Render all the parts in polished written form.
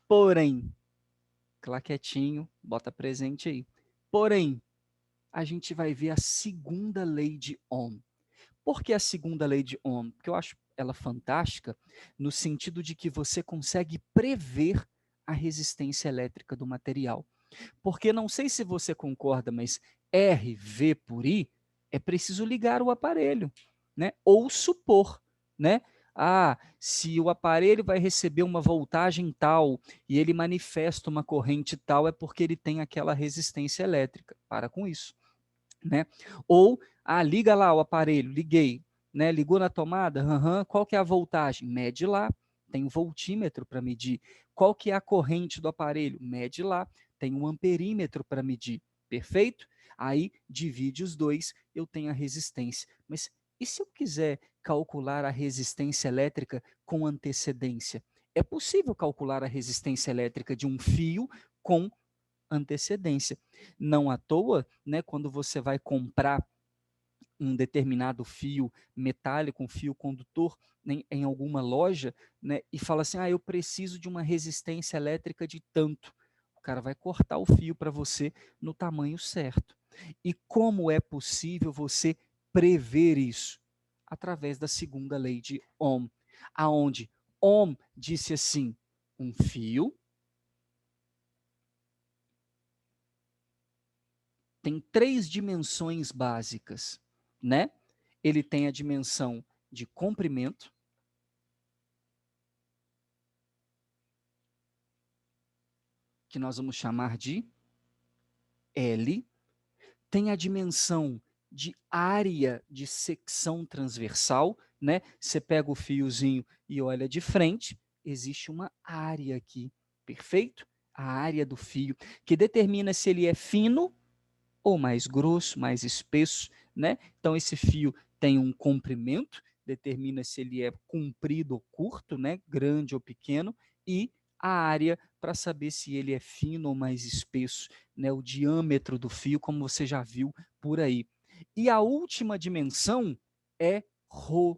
Porém, claquetinho, bota presente aí. Porém, a gente vai ver a segunda lei de Ohm. Por que a segunda lei de Ohm? Porque eu acho ela fantástica no sentido de que você consegue prever a resistência elétrica do material. Porque não sei se você concorda, mas R, V por I, é preciso ligar o aparelho, né? Ou supor, né? Ah, se o aparelho vai receber uma voltagem tal e ele manifesta uma corrente tal, é porque ele tem aquela resistência elétrica. Para com isso, né? Ou, liga lá o aparelho, liguei, né? Ligou na tomada, qual que é a voltagem? Mede lá, tem um voltímetro para medir. Qual que é a corrente do aparelho? Mede lá, tem um amperímetro para medir. Perfeito? Aí divide os dois, eu tenho a resistência. Mas e se eu quiser calcular a resistência elétrica com antecedência? É possível calcular a resistência elétrica de um fio com antecedência. Não à toa, né, quando você vai comprar um determinado fio metálico, um fio condutor, né, em alguma loja, né, e fala assim, eu preciso de uma resistência elétrica de tanto. O cara vai cortar o fio para você no tamanho certo. E como é possível você prever isso? Através da segunda lei de Ohm, aonde Ohm disse assim, um fio tem 3 dimensões básicas, né? Ele tem a dimensão de comprimento, que nós vamos chamar de L, tem a dimensão de área de secção transversal, né? Você pega o fiozinho e olha de frente, existe uma área aqui, perfeito? A área do fio, que determina se ele é fino ou mais grosso, mais espesso, né? Então esse fio tem um comprimento, determina se ele é comprido ou curto, né? Grande ou pequeno, e a área para saber se ele é fino ou mais espesso, né? O diâmetro do fio, como você já viu por aí. E a última dimensão é ρ,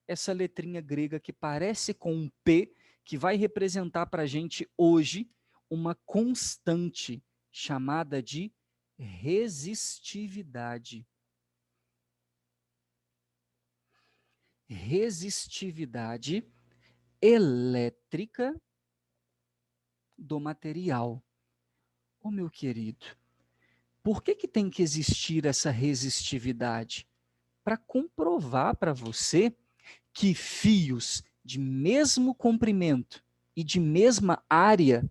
essa letrinha grega que parece com um P, que vai representar para a gente hoje uma constante chamada de resistividade. Resistividade elétrica do material. Ô, meu querido, por que tem que existir essa resistividade? Para comprovar para você que fios de mesmo comprimento e de mesma área,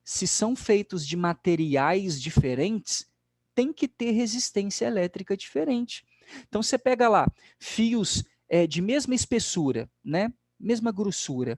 se são feitos de materiais diferentes, tem que ter resistência elétrica diferente. Então você pega lá fios de mesma espessura, né? Mesma grossura.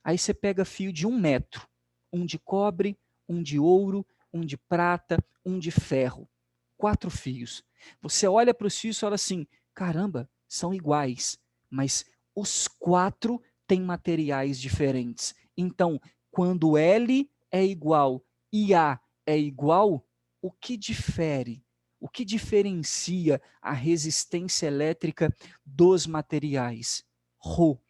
Aí você pega fio de 1 metro, um de cobre, um de ouro, um de prata, um de ferro. 4 fios. Você olha para os fios e fala assim, caramba, são iguais, mas os 4 têm materiais diferentes. Então, quando L é igual e A é igual, o que difere? O que diferencia a resistência elétrica dos materiais? Rho,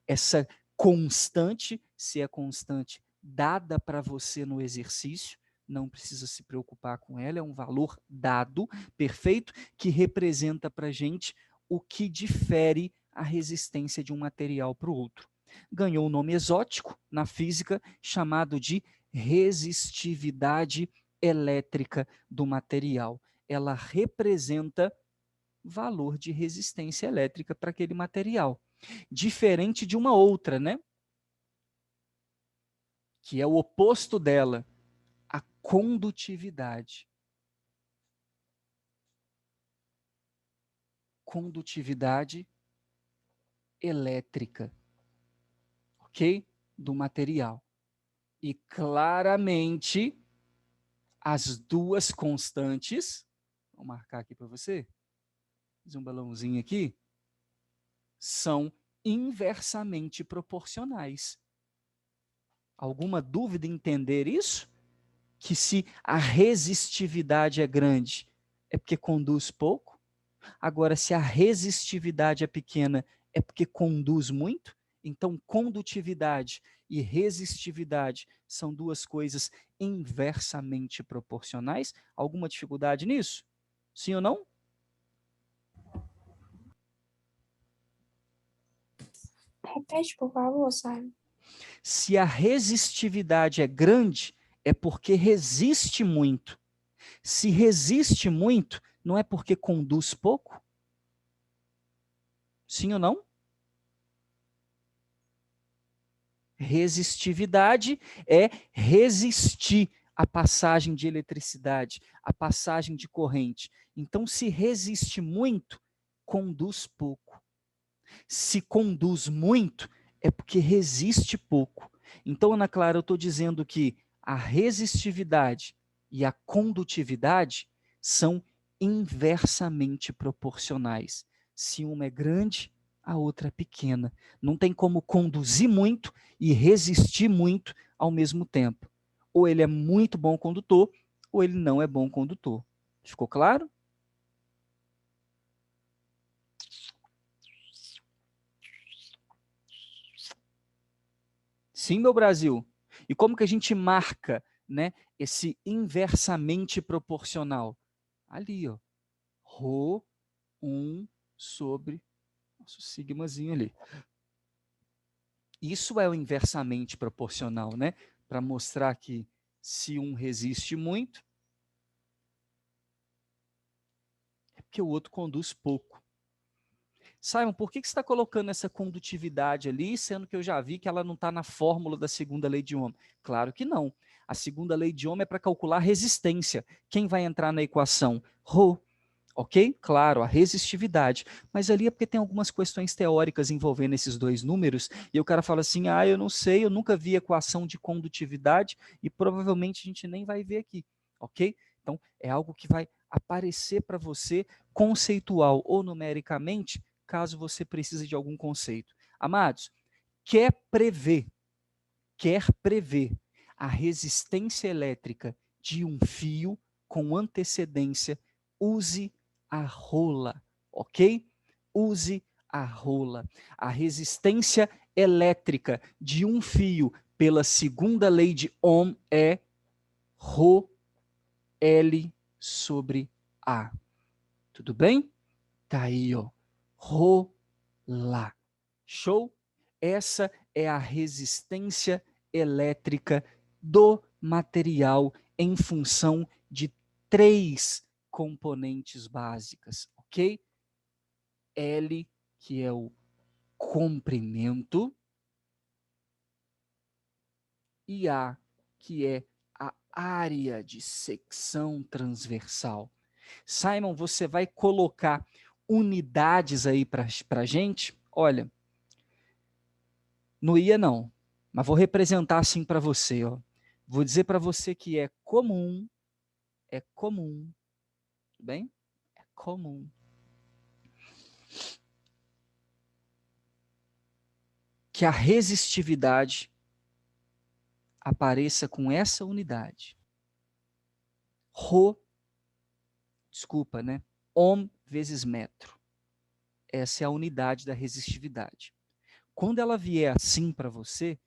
essa constante, se é constante, dada para você no exercício, não precisa se preocupar com ela, é um valor dado, perfeito, que representa para a gente o que difere a resistência de um material para o outro. Ganhou um nome exótico na física, chamado de resistividade elétrica do material. Ela representa valor de resistência elétrica para aquele material. Diferente de uma outra, né? Que é o oposto dela, a condutividade. Condutividade elétrica, ok? Do material. E claramente, as duas constantes, vou marcar aqui para você, fiz um balãozinho aqui, são inversamente proporcionais. Alguma dúvida em entender isso? Que se a resistividade é grande, é porque conduz pouco? Agora, se a resistividade é pequena, é porque conduz muito? Então, condutividade e resistividade são duas coisas inversamente proporcionais. Alguma dificuldade nisso? Sim ou não? Repete, por favor, Simon. Se a resistividade é grande, é porque resiste muito. Se resiste muito, não é porque conduz pouco? Sim ou não? Resistividade é resistir à passagem de eletricidade, à passagem de corrente. Então, se resiste muito, conduz pouco. Se conduz muito, é porque resiste pouco. Então, Ana Clara, eu estou dizendo que a resistividade e a condutividade são inversamente proporcionais. Se uma é grande, a outra é pequena. Não tem como conduzir muito e resistir muito ao mesmo tempo. Ou ele é muito bom condutor, ou ele não é bom condutor. Ficou claro? Sim, meu Brasil. E como que a gente marca, né, esse inversamente proporcional? Ali, ó. Rho 1 sobre nosso sigmazinho ali. Isso é o inversamente proporcional, né? Para mostrar que se um resiste muito, é porque o outro conduz pouco. Simon, por que você está colocando essa condutividade ali, sendo que eu já vi que ela não está na fórmula da segunda lei de Ohm? Claro que não. A segunda lei de Ohm é para calcular resistência. Quem vai entrar na equação? Rho. Ok? Claro, a resistividade. Mas ali é porque tem algumas questões teóricas envolvendo esses dois números, e o cara fala assim, eu não sei, eu nunca vi equação de condutividade, e provavelmente a gente nem vai ver aqui. Ok? Então, é algo que vai aparecer para você conceitual ou numericamente, caso você precise de algum conceito. Amados, quer prever a resistência elétrica de um fio com antecedência, use a rola, ok? Use a rola. A resistência elétrica de um fio pela segunda lei de Ohm é Rho L sobre A. Tudo bem? Tá aí, ó. Rolar. Show? Essa é a resistência elétrica do material em função de 3 componentes básicas, ok? L, que é o comprimento, e A, que é a área de secção transversal. Simon, você vai colocar unidades aí para a gente? Olha, não ia não, mas vou representar assim para você. Ó. Vou dizer para você que é comum, tudo bem? É comum que a resistividade apareça com essa unidade. Rho, desculpa, né? Ohm vezes metro. Essa é a unidade da resistividade. Quando ela vier assim para você,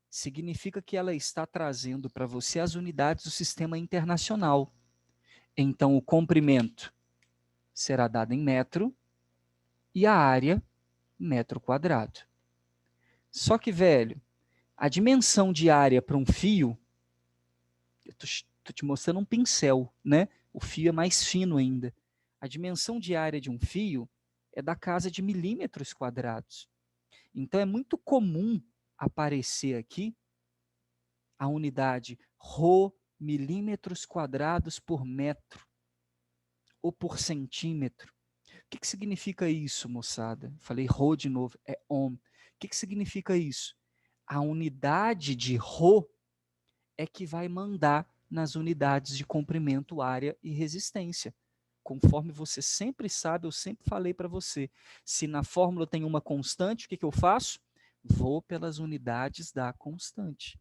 significa que ela está trazendo para você as unidades do sistema internacional. Então, o comprimento será dado em metro e a área, metro quadrado. Só que, velho, a dimensão de área para um fio, eu tô te mostrando um pincel, né? O fio é mais fino ainda. A dimensão de área de um fio é da casa de milímetros quadrados. Então, é muito comum aparecer aqui a unidade Rho milímetros quadrados por metro ou por centímetro. O que significa isso, moçada? Falei Rho de novo, é Ohm. O que significa isso? A unidade de Rho é que vai mandar nas unidades de comprimento, área e resistência. Conforme você sempre sabe, eu sempre falei para você, se na fórmula tem uma constante, o que eu faço? Vou pelas unidades da constante.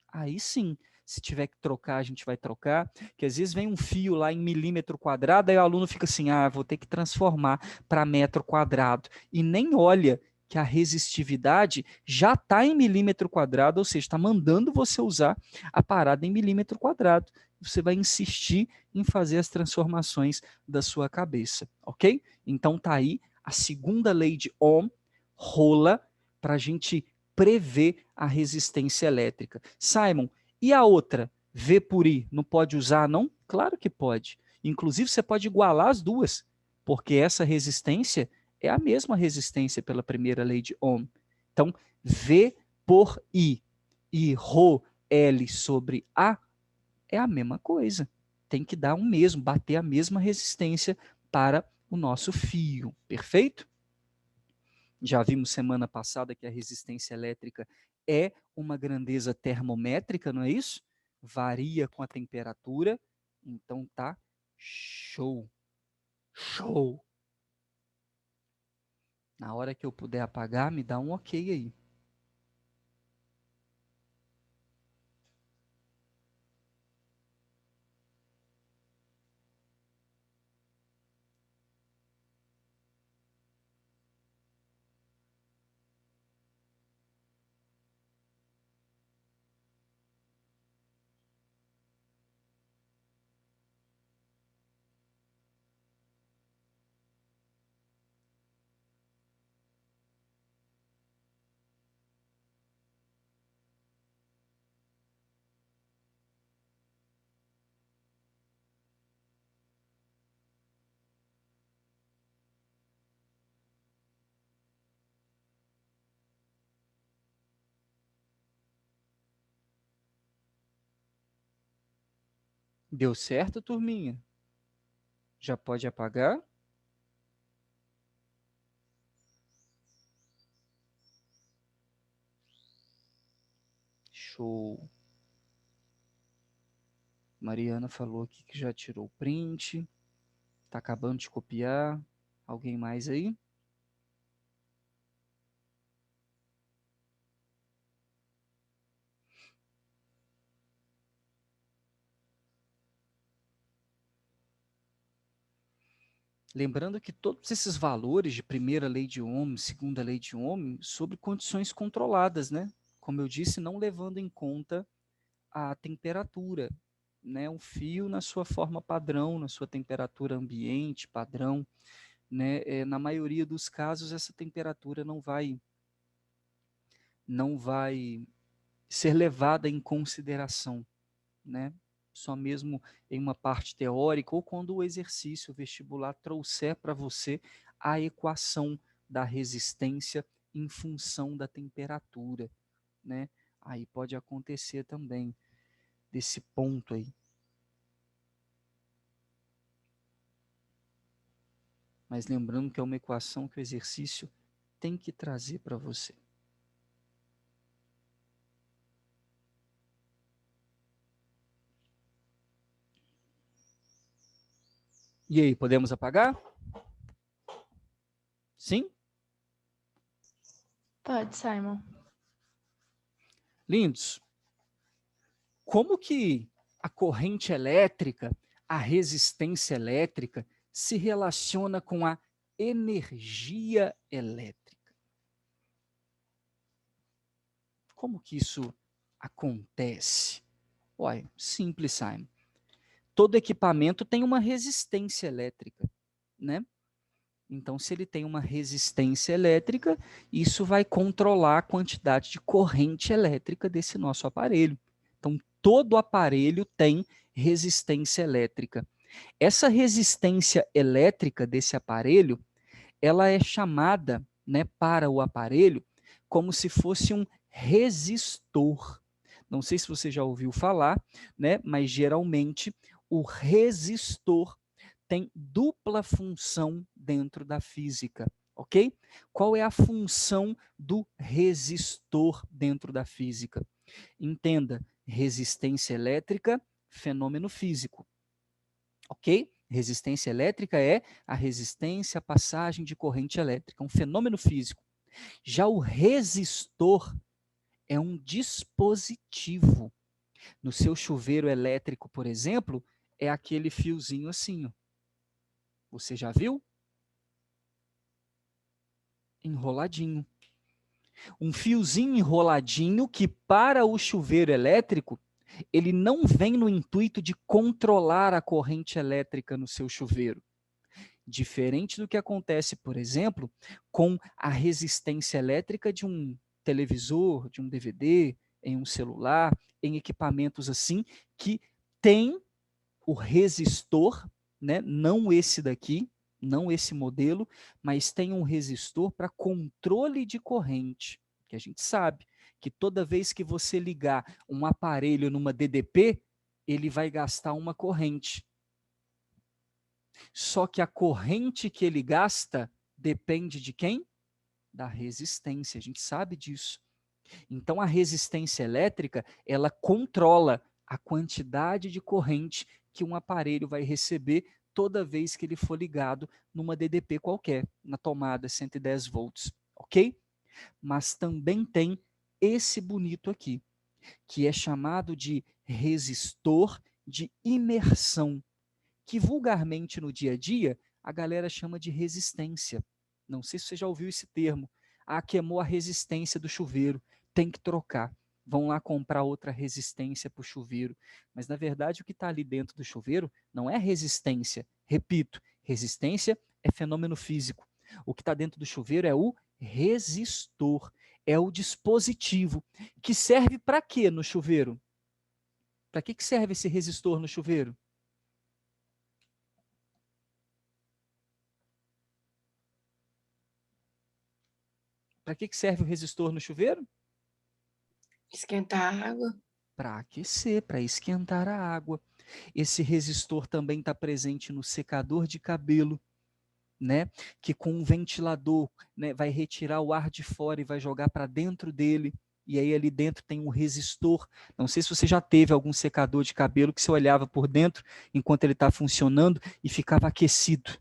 Aí sim, se tiver que trocar, a gente vai trocar, que às vezes vem um fio lá em milímetro quadrado, aí o aluno fica assim, vou ter que transformar para metro quadrado, e nem olha que a resistividade já está em milímetro quadrado, ou seja, está mandando você usar a parada em milímetro quadrado. Você vai insistir em fazer as transformações da sua cabeça, ok? Então tá aí a segunda lei de Ohm, rola, para a gente prever a resistência elétrica. Simon, e a outra? V por I, não pode usar, não? Claro que pode. Inclusive, você pode igualar as duas, porque essa resistência é a mesma resistência pela primeira lei de Ohm. Então, V por I e ρ L sobre A é a mesma coisa. Tem que dar o mesmo, bater a mesma resistência para o nosso fio. Perfeito? Já vimos semana passada que a resistência elétrica é uma grandeza termométrica, não é isso? Varia com a temperatura. Então tá show. Show. Na hora que eu puder apagar, me dá um ok aí. Deu certo, turminha? Já pode apagar? Show. Mariana falou aqui que já tirou o print. Tá acabando de copiar. Alguém mais aí? Lembrando que todos esses valores de primeira lei de Ohm, segunda lei de Ohm, sobre condições controladas, né? Como eu disse, não levando em conta a temperatura, né? Um fio na sua forma padrão, na sua temperatura ambiente padrão, né? Na maioria dos casos, essa temperatura não vai ser levada em consideração, né? Só mesmo em uma parte teórica ou quando o exercício vestibular trouxer para você a equação da resistência em função da temperatura, né? Aí pode acontecer também desse ponto aí. Mas lembrando que é uma equação que o exercício tem que trazer para você. E aí, podemos apagar? Sim? Pode, Simon. Lindos. Como que a corrente elétrica, a resistência elétrica, se relaciona com a energia elétrica? Como que isso acontece? Olha, simples, Simon. Todo equipamento tem uma resistência elétrica, né? Então, se ele tem uma resistência elétrica, isso vai controlar a quantidade de corrente elétrica desse nosso aparelho. Então, todo aparelho tem resistência elétrica. Essa resistência elétrica desse aparelho, ela é chamada, né, para o aparelho como se fosse um resistor. Não sei se você já ouviu falar, né, mas geralmente o resistor tem dupla função dentro da física, ok? Qual é a função do resistor dentro da física? Entenda, resistência elétrica, fenômeno físico, ok? Resistência elétrica é a resistência à passagem de corrente elétrica, um fenômeno físico. Já o resistor é um dispositivo. No seu chuveiro elétrico, por exemplo, é aquele fiozinho assim, ó. Você já viu? Enroladinho. Um fiozinho enroladinho que para o chuveiro elétrico, ele não vem no intuito de controlar a corrente elétrica no seu chuveiro. Diferente do que acontece, por exemplo, com a resistência elétrica de um televisor, de um DVD, em um celular, em equipamentos assim, que tem o resistor, né? Não esse daqui, não esse modelo, mas tem um resistor para controle de corrente, que a gente sabe que toda vez que você ligar um aparelho numa DDP, ele vai gastar uma corrente. Só que a corrente que ele gasta depende de quem? Da resistência, a gente sabe disso. Então a resistência elétrica, ela controla a quantidade de corrente que um aparelho vai receber toda vez que ele for ligado numa DDP qualquer, na tomada 110 volts, ok? Mas também tem esse bonito aqui, que é chamado de resistor de imersão, que vulgarmente no dia a dia a galera chama de resistência. Não sei se você já ouviu esse termo. Ah, queimou a resistência do chuveiro, tem que trocar. Vão lá comprar outra resistência para o chuveiro. Mas, na verdade, o que está ali dentro do chuveiro não é resistência. Repito, resistência é fenômeno físico. O que está dentro do chuveiro é o resistor, é o dispositivo que serve para quê no chuveiro? Para que serve esse resistor no chuveiro? Para que serve o resistor no chuveiro? Esquentar a água. Para aquecer, para esquentar a água. Esse resistor também está presente no secador de cabelo, né? Que com um ventilador, né, vai retirar o ar de fora e vai jogar para dentro dele. E aí ali dentro tem um resistor. Não sei se você já teve algum secador de cabelo que você olhava por dentro enquanto ele está funcionando e ficava aquecido,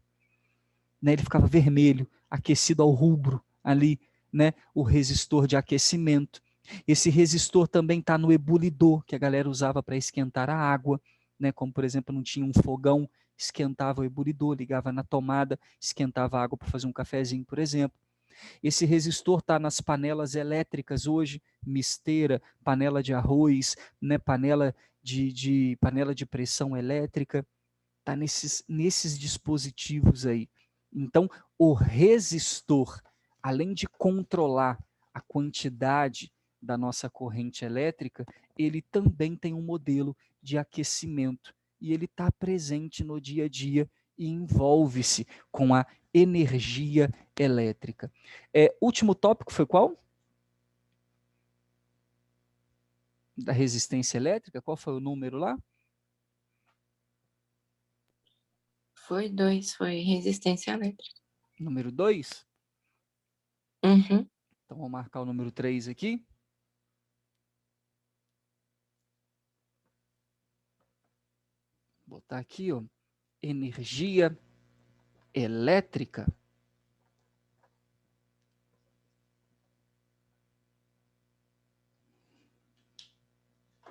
né? Ele ficava vermelho, aquecido ao rubro ali, né? O resistor de aquecimento. Esse resistor também está no ebulidor, que a galera usava para esquentar a água, né? Como, por exemplo, não tinha um fogão, esquentava o ebulidor, ligava na tomada, esquentava a água para fazer um cafezinho, por exemplo. Esse resistor está nas panelas elétricas hoje, misteira, panela de arroz, né? Panela de pressão elétrica, está nesses dispositivos aí. Então, o resistor, além de controlar a quantidade da nossa corrente elétrica, ele também tem um modelo de aquecimento e ele está presente no dia a dia e envolve-se com a energia elétrica. Último tópico foi qual? Da resistência elétrica? Qual foi o número lá? Foi 2, foi resistência elétrica. Número 2? Uhum. Então, vou marcar o número 3 aqui. Vou botar aqui, ó, energia elétrica.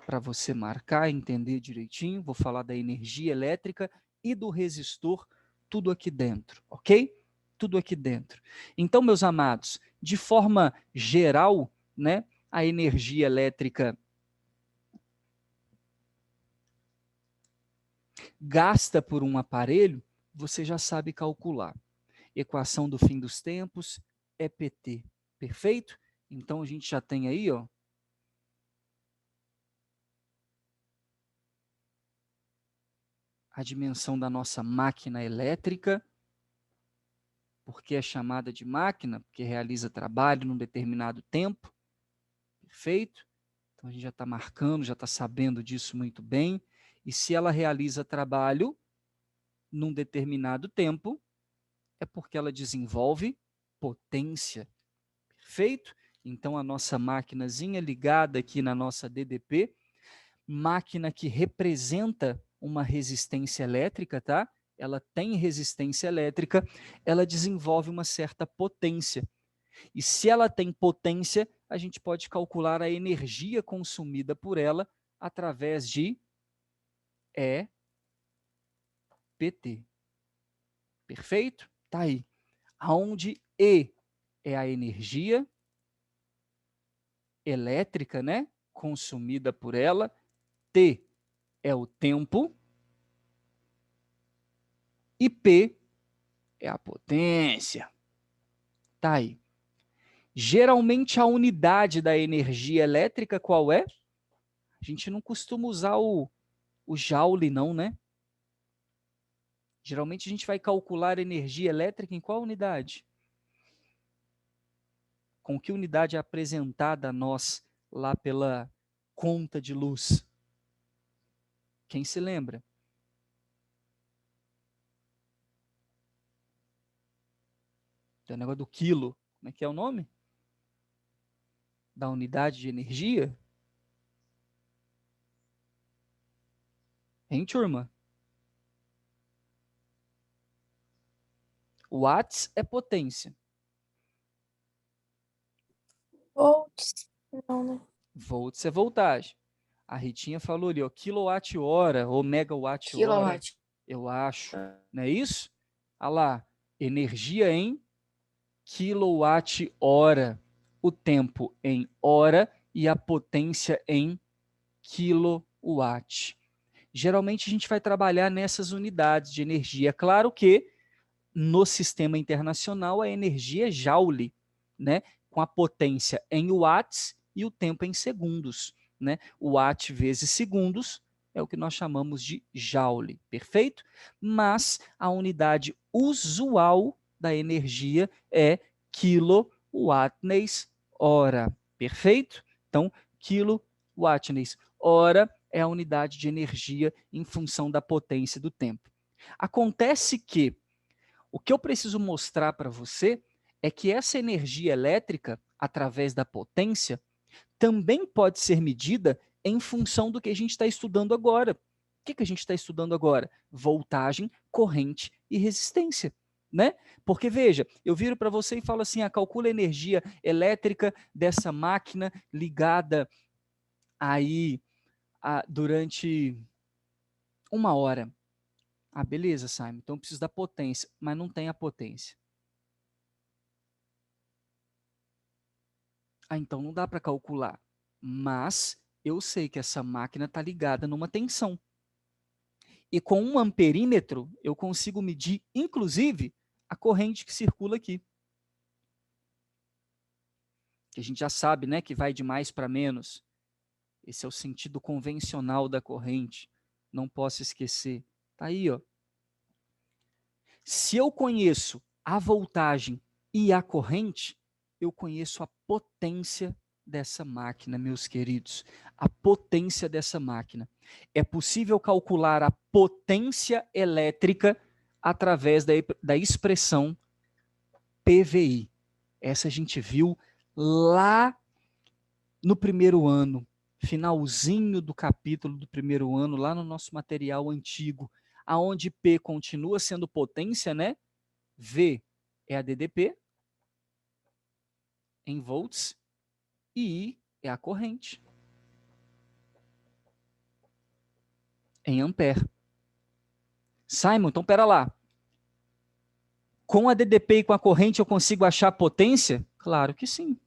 Para você marcar, entender direitinho, vou falar da energia elétrica e do resistor, tudo aqui dentro, ok? Tudo aqui dentro. Então, meus amados, de forma geral, né, a energia elétrica gasta por um aparelho, você já sabe calcular. Equação do fim dos tempos, EPT, perfeito? Então, a gente já tem aí, ó, a dimensão da nossa máquina elétrica. Por que é chamada de máquina? Porque realiza trabalho num determinado tempo, perfeito? Então a gente já está marcando, já está sabendo disso muito bem. E se ela realiza trabalho num determinado tempo, é porque ela desenvolve potência, perfeito? Então a nossa maquinazinha ligada aqui na nossa DDP, máquina que representa uma resistência elétrica, tá? Ela tem resistência elétrica, ela desenvolve uma certa potência. E se ela tem potência, a gente pode calcular a energia consumida por ela através de EPT. Perfeito? Tá aí. Onde E é a energia, elétrica, né? Consumida por ela. T é o tempo. E P é a potência. Tá aí. Geralmente a unidade da energia elétrica qual é? A gente não costuma usar o joule não, né? Geralmente a gente vai calcular energia elétrica em qual unidade? Com que unidade é apresentada a nós lá pela conta de luz? Quem se lembra? Tem o negócio do quilo. Como é que é o nome? Da unidade de energia? Hein, turma? Watts é potência. Volts. Não, né? Volts é voltagem. A Ritinha falou ali, ó, quilowatt-hora ou megawatt-hora, Kilowatt. eu acho. Não é isso? Olha lá, energia em quilowatt-hora. O tempo em hora e a potência em kilowatt. Geralmente a gente vai trabalhar nessas unidades de energia. Claro que no sistema internacional a energia é joule, né? Com a potência em watts e o tempo em segundos, né? Watt vezes segundos é o que nós chamamos de joule, perfeito? Mas a unidade usual da energia é quilowatt-hora, perfeito? Então, quilowatt-hora é a unidade de energia em função da potência do tempo. Acontece que o que eu preciso mostrar para você é que essa energia elétrica, através da potência, também pode ser medida em função do que a gente está estudando agora. O que a gente está estudando agora? Voltagem, corrente e resistência. Né? Porque, veja, eu viro para você e falo assim, calcula a energia elétrica dessa máquina ligada aí durante 1 hora. Ah, beleza, Simon, então eu preciso da potência, mas não tem a potência. Ah, então não dá para calcular. Mas eu sei que essa máquina está ligada numa tensão. E com um amperímetro, eu consigo medir, inclusive, a corrente que circula aqui. Que a gente já sabe, né, que vai de mais para menos. Esse é o sentido convencional da corrente. Não posso esquecer. Tá aí, ó. Se eu conheço a voltagem e a corrente, eu conheço a potência dessa máquina, meus queridos. A potência dessa máquina. É possível calcular a potência elétrica através da expressão PVI. Essa a gente viu lá no primeiro ano, finalzinho do capítulo do primeiro ano, lá no nosso material antigo, aonde P continua sendo potência, né? V é a DDP em volts e I é a corrente em ampere. Simon, então pera lá. Com a DDP e com a corrente eu consigo achar a potência? Claro que sim.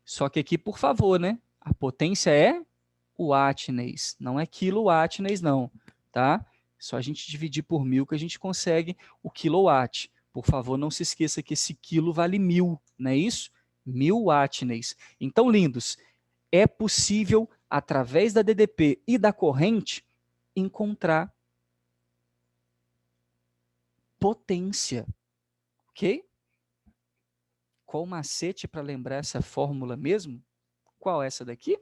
Só que aqui, por favor, né? A potência é wattness, não é kilowattness não, tá? Só a gente dividir por 1000 que a gente consegue o quilowatt. Por favor, não se esqueça que esse quilo vale 1000, não é isso? 1000 wattness. Então, lindos, é possível, através da DDP e da corrente, encontrar potência, ok? Qual o macete para lembrar essa fórmula mesmo? Qual é essa daqui?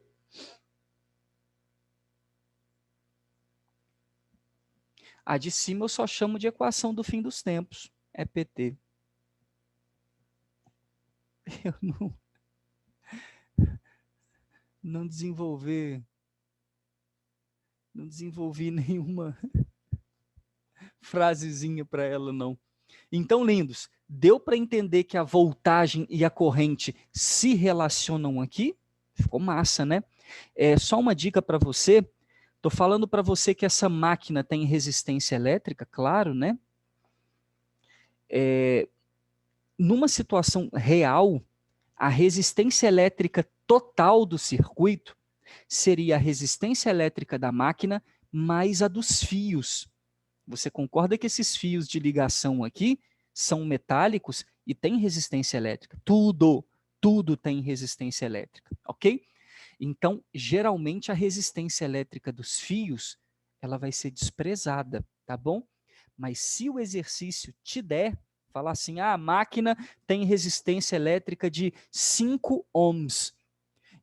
A de cima eu só chamo de equação do fim dos tempos, é PT. Eu não desenvolvi nenhuma frasezinha para ela, não. Então, lindos, deu para entender que a voltagem e a corrente se relacionam aqui? Ficou massa, né? Só uma dica para você. Estou falando para você que essa máquina tem resistência elétrica, claro, né? Numa situação real, A resistência elétrica total do circuito seria a resistência elétrica da máquina mais a dos fios. Você concorda que esses fios de ligação aqui são metálicos e têm resistência elétrica? Tudo tem resistência elétrica, ok? Então, geralmente, a resistência elétrica dos fios, ela vai ser desprezada, tá bom? Mas se o exercício te der, falar assim, a máquina tem resistência elétrica de 5 ohms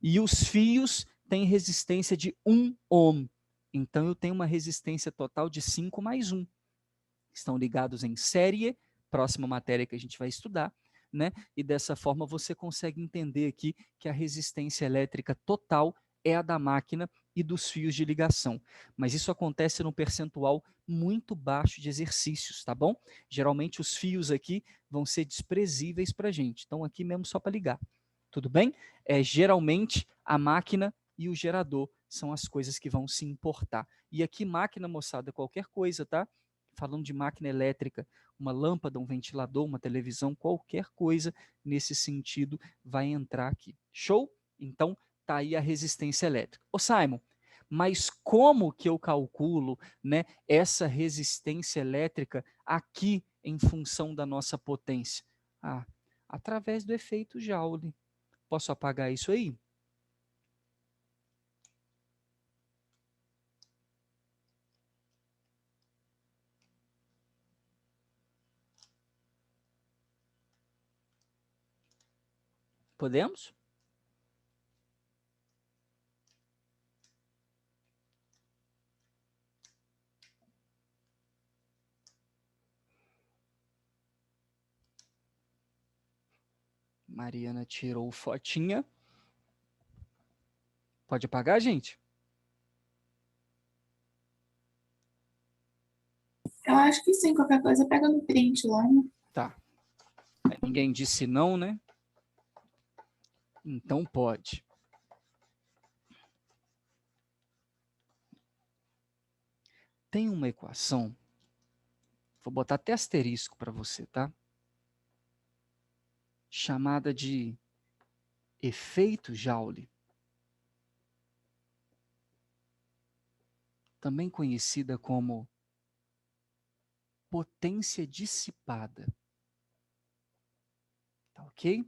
e os fios têm resistência de 1 ohm. Então, eu tenho uma resistência total de 5 mais 1. Estão ligados em série, próxima matéria que a gente vai estudar, né? E dessa forma você consegue entender aqui que a resistência elétrica total é a da máquina e dos fios de ligação. Mas isso acontece num percentual muito baixo de exercícios, tá bom? Geralmente os fios aqui vão ser desprezíveis para a gente. Então aqui mesmo só para ligar. Tudo bem? Geralmente a máquina e o gerador são as coisas que vão se importar. E aqui máquina, moçada, qualquer coisa, tá? Falando de máquina elétrica, uma lâmpada, um ventilador, uma televisão, qualquer coisa nesse sentido vai entrar aqui. Show? Então, tá aí a resistência elétrica. Ô Simon, mas como que eu calculo, né, essa resistência elétrica aqui em função da nossa potência? Através do efeito Joule. Posso apagar isso aí? Podemos? Mariana tirou fotinha. Pode apagar, gente? Eu acho que sim, qualquer coisa pega no print lá, né? Tá. Ninguém disse não, né? Então pode. Tem uma equação, vou botar até asterisco para você, tá? Chamada de efeito Joule. Também conhecida como potência dissipada. Tá ok?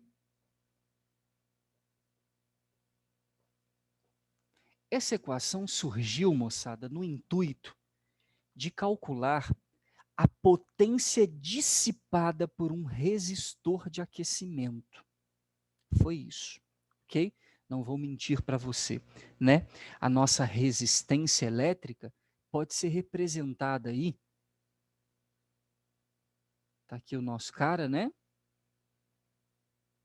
Essa equação surgiu, moçada, no intuito de calcular a potência dissipada por um resistor de aquecimento. Foi isso, ok? Não vou mentir para você, né? A nossa resistência elétrica pode ser representada aí. Tá aqui o nosso cara, né?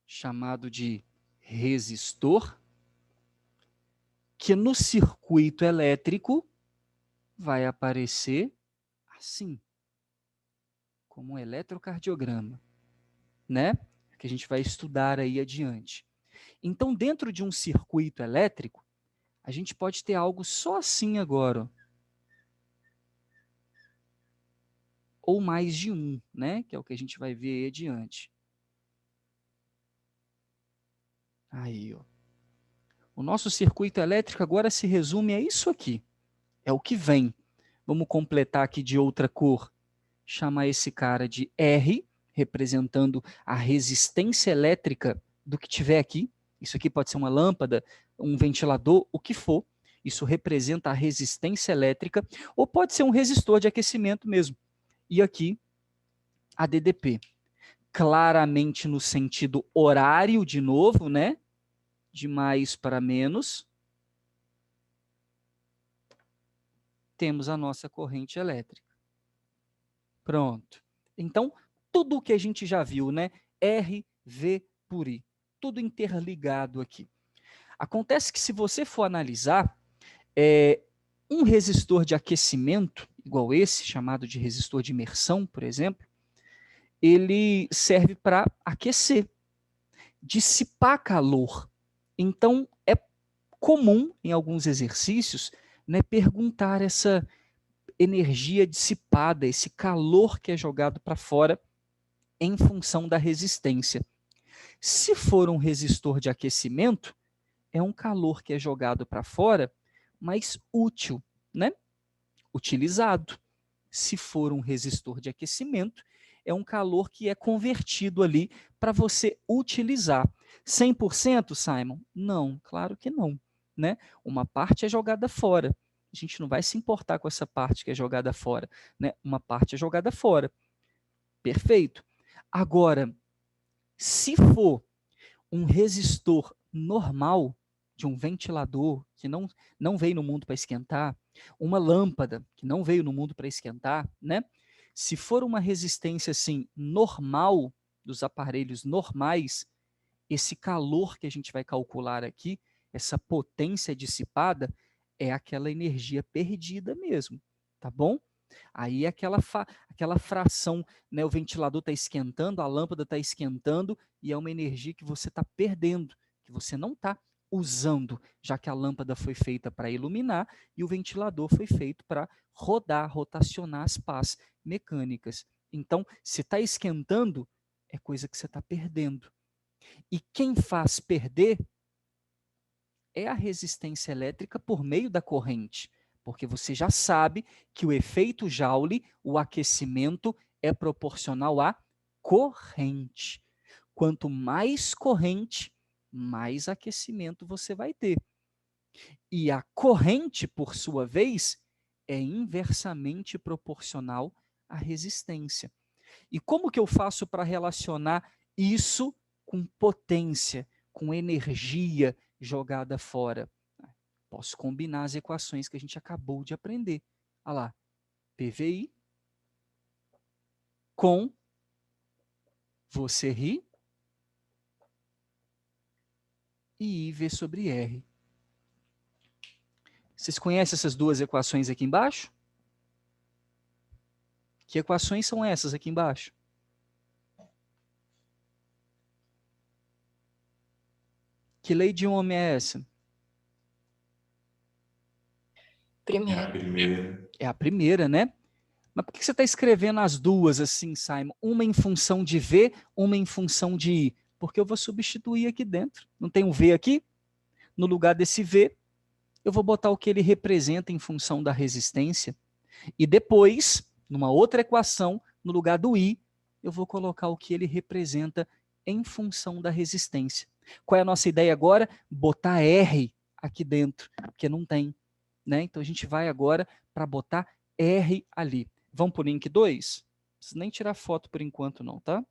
Chamado de resistor, que no circuito elétrico vai aparecer assim, como um eletrocardiograma, né? Que a gente vai estudar aí adiante. Então, dentro de um circuito elétrico, a gente pode ter algo só assim agora, ó. Ou mais de um, né? Que é o que a gente vai ver aí adiante. Aí, ó. O nosso circuito elétrico agora se resume a isso aqui. É o que vem. Vamos completar aqui de outra cor. Chamar esse cara de R, representando a resistência elétrica do que tiver aqui. Isso aqui pode ser uma lâmpada, um ventilador, o que for. Isso representa a resistência elétrica, ou pode ser um resistor de aquecimento mesmo. E aqui, a DDP. Claramente no sentido horário, de novo, né? De mais para menos. Temos a nossa corrente elétrica. Pronto. Então, tudo o que a gente já viu, né? R, V por I. Tudo interligado aqui. Acontece que se você for analisar, um resistor de aquecimento, igual esse, chamado de resistor de imersão, por exemplo, ele serve para aquecer, dissipar calor. Então, é comum, em alguns exercícios, né, perguntar essa energia dissipada, esse calor que é jogado para fora em função da resistência. Se for um resistor de aquecimento, é um calor que é jogado para fora, mas útil, né? Utilizado. Se for um resistor de aquecimento, é um calor que é convertido ali para você utilizar. 100%, Simon? Não, claro que não, né? Uma parte é jogada fora. A gente não vai se importar com essa parte que é jogada fora, né? Uma parte é jogada fora. Perfeito. Agora, se for um resistor normal de um ventilador que não veio no mundo para esquentar, uma lâmpada que não veio no mundo para esquentar, né? Se for uma resistência assim normal dos aparelhos normais, esse calor que a gente vai calcular aqui, essa potência dissipada, é aquela energia perdida mesmo, tá bom? Aí é aquela fração, né, o ventilador está esquentando, a lâmpada está esquentando, e é uma energia que você está perdendo, que você não está usando, já que a lâmpada foi feita para iluminar e o ventilador foi feito para rodar, rotacionar as pás mecânicas. Então, se está esquentando, é coisa que você está perdendo. E quem faz perder é a resistência elétrica por meio da corrente, porque você já sabe que o efeito Joule, o aquecimento, é proporcional à corrente. Quanto mais corrente, mais aquecimento você vai ter. E a corrente, por sua vez, é inversamente proporcional à resistência. E como que eu faço para relacionar isso com potência, com energia jogada fora? Posso combinar as equações que a gente acabou de aprender. Olha lá, PVI com você ri e IV sobre R. Vocês conhecem essas duas equações aqui embaixo? Que equações são essas aqui embaixo? Que lei de Ohm é essa? Primeiro. É a primeira. É a primeira, né? Mas por que você está escrevendo as duas assim, Simon? Uma em função de V, uma em função de I? Porque eu vou substituir aqui dentro. Não tem um V aqui? No lugar desse V, eu vou botar o que ele representa em função da resistência. E depois, numa outra equação, no lugar do I, eu vou colocar o que ele representa em função da resistência. Qual é a nossa ideia agora? Botar R aqui dentro, porque não tem. Né? Então a gente vai agora para botar R ali. Vamos para o link 2? Não precisa nem tirar foto por enquanto não, tá?